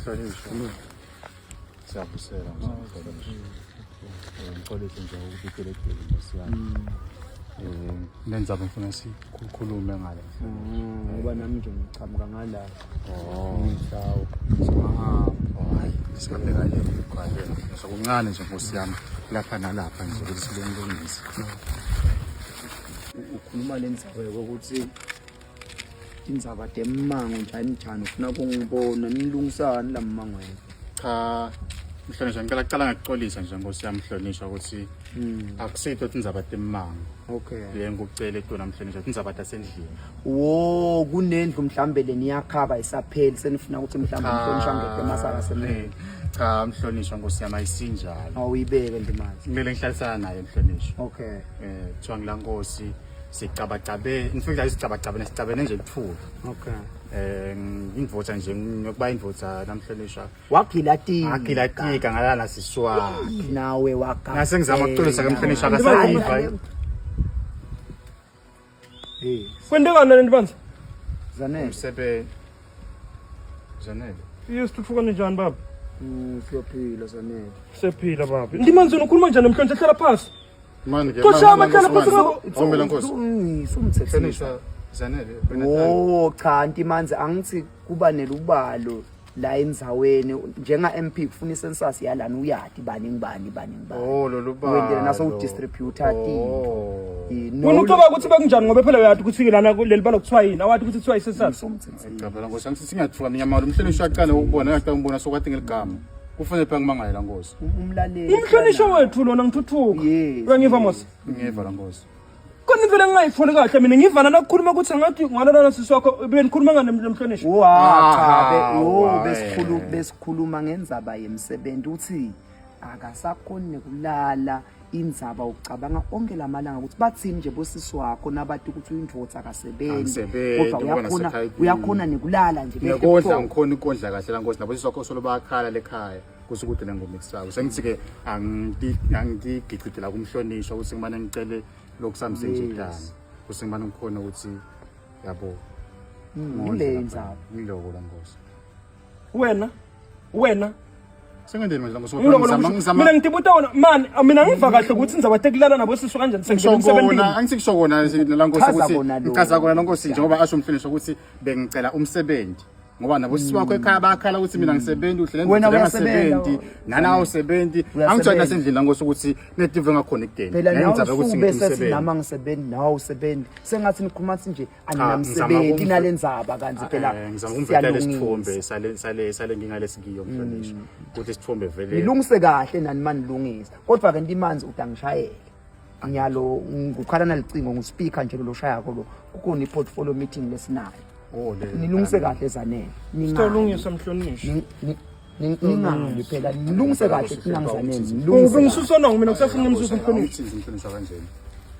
Hlonishwa. Siyabusela mhlonishwa. Ngixolisa nje ukubikeledela ngosiyami. Nendzaba ngifuna sikhulume ngale. Ngoba nami nje ngichamuka ngala. Ngisawo. Hayi, sikabeka nje ukwalela. Sokuncane nje ngosiyami. Lapha nalapha nje ukuthi silungise. Ukhuluma lendzawo ukuthi indzaba demmango njani ufuna kungibona nilungisana lamangweni. Cha, mhlonishwa ngicela ngikuxolisa nje ngosiyami mhlonishwa ukuthi akusitho indzaba temmango. Okay. Ngikucela etona mhlonishwa indzaba tasendlini. Wo kunendlu mhlambe leniyakhaba isapheli senifuna ukuthi mhlambe mhlonishwa ngeke masaka semini. Cha mhlonishwa ngosiyami ayisinjalo. Awuyibeke ndimazi. Kumele ngihlalisana naye mhlonishwa. Okay. Kuthiwa ngilankosi sicabacabe ngifika sicabane nje kuthula. Okay. Indvodza nje ngokuba indvodza namhlonishwa. Wagilatika ngalala siswa. Nawe wakha. Ngase ngizama ukuxolisa ke mhlonishwa akasayiva. Kwendekana lendibanza? Zanele. Umsebenzi. Zanele. Yesithuthuka njani baba? Siyaphila Zanele. Siyaphila baba. Ndimanzi ukhuluma njani namhlanje hlala phansi? Manje ke Toshama hlala phansi ngabo. Awumela nkosi. Sumthethisa. Zanele. Cha Ntimanzi angithi kuba nelubalo la endzaweni njenga MP kufuna icensus yalana uyadi bani ngibani. Lolu balo. Wendela naso udistributor Wena ucaba ukuthi bekunjani ngoba phela uyathi ukuthi lana kuleli balo kuthiwa yini awathi ukuthi kuthiwa isensazi. Ngicabanga nkosi angithi singathuka minyama umhlonishwa aqala ukubona ngathi umbona sokwathi ngeligama. Kufanele phela ngimangale la nkosi. Umlaleli. Umhlonishwa wethu lona ngithuthuka. Uyangiva mos? Ngiva la nkosi. Kodwa vele ngayifuni kahle mina ngivana nakukhuluma ukuthi ngathi ngalana sisi wakho benikhuluma ngani namhlonishwa. Cha besikhuluma ngendzaba yemsebenzi uthi akasakhoni nekulala indzaba ucabanga onke lamalanga ukuthi bathini nje bosisi wakho nabathi ukuthi uyindvodza akasebenzi kodwa uyakhona nekulala nje ngekondla ngikhona ikondla kahle la nkosi nabo sisi wakho solo bakhala lekhaya kusukuthi lengoma ekusako sengithi ke angigicitela kumhlonishwa ukuthi ngimane ngicele lokusamse nje idana kusengimane ngikhona ukuthi yabo ngile indzaba ngiloko la nkosi wena sengendeni manje la nkosi mina ngitibuta wona man mina ngiva kahle ukuthi indzaba tekulala nabo sisi kanjani sengibona emsebenzini angisho kona la nkosi ukuthi ngichaza kona la nkosi njengoba asho umhlonishwa ukuthi bengicela umsebenzi ngoba nabo sisi wakho ekhaya bakhala ukuthi mina ngisebenzi uhlele ngisebenzi nana awusebenzi angithola nasendlini la nkosi ukuthi netive ngakhona ekudeni ngenzaba ukuthi ngisebenzi nama ngisebenzi nawe usebenzi sengathi nikhuluma nje aninamsebenzi nalendzaba kanzi phela ngizama ukumvetela isithombe sale ngingalesikiyo mhlonishwa ukuthi isithombe vele nilungise kahle nani manilungisa kodwa ke Ntimanzi utangishayela nyalo ngukhala nalicingo nguspeaker nje lo shaya lo kukhona iportfolio meeting lesinayo nilungise kahle Zanele Sitolungisa mhlonishwa ningahambi phela nilungise kahle Zanele ngisusona mina kusafuna umsusu mhlonishwa kanjeni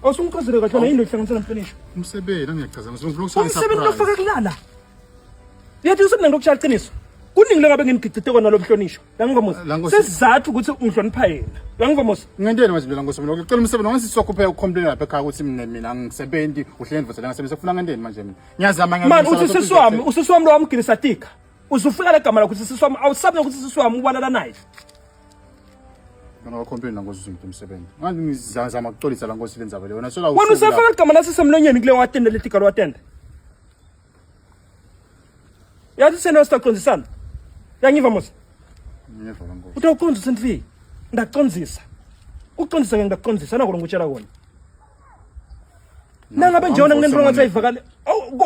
awusungichazele kahle na into ehlanganisela mhlonishwa umsebenzi angiyachaza umsebenzi lofaka kulala yathi usebenzisa ngokushaya iqiniso kuningi lengabe ngingigicite kona lo mhlonishwa yangiva sesizathu ukuthi ungihlonipha yena yangiva mos ngentweni manje la nkosi mina ngicela umsebenzi ngisi sokuphe ukukhomplela lapha ekhaya ukuthi mina ngisebenzi uhlele ndvodza ngasebenza kufuna ngentweni manje mina ngiyazama man uthi usisi wami lo wamgirisa tika uzufika legama lakho ukuthi sisi wami awusabe ukuthi sisi wami ubalala naye mina ngakhomplela la nkosi umsebenzi manje ngizama ukuxolisa la nkosi lendzaba le wena wena usafaka igama lasisemlonyeni kule watende letika lo watende yathi sena sitaqonzisana yangiva mos ngiva la nkosi utawuqonzisa ndvi ndakuqonzisa ukuqonzisa ke ndakuqonzisa nako ngikutshela kona nangabe nje wona nginento ngathi ayivakale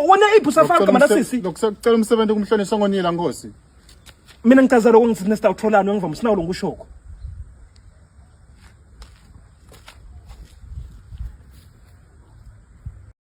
wona iphu safaka igama lasisi lokusacela umsebenzi kumhlonishwa ngonile la nkosi mina ngichaza lokho ngithi nesitawutholana ngiva mos nawo lo ngushoko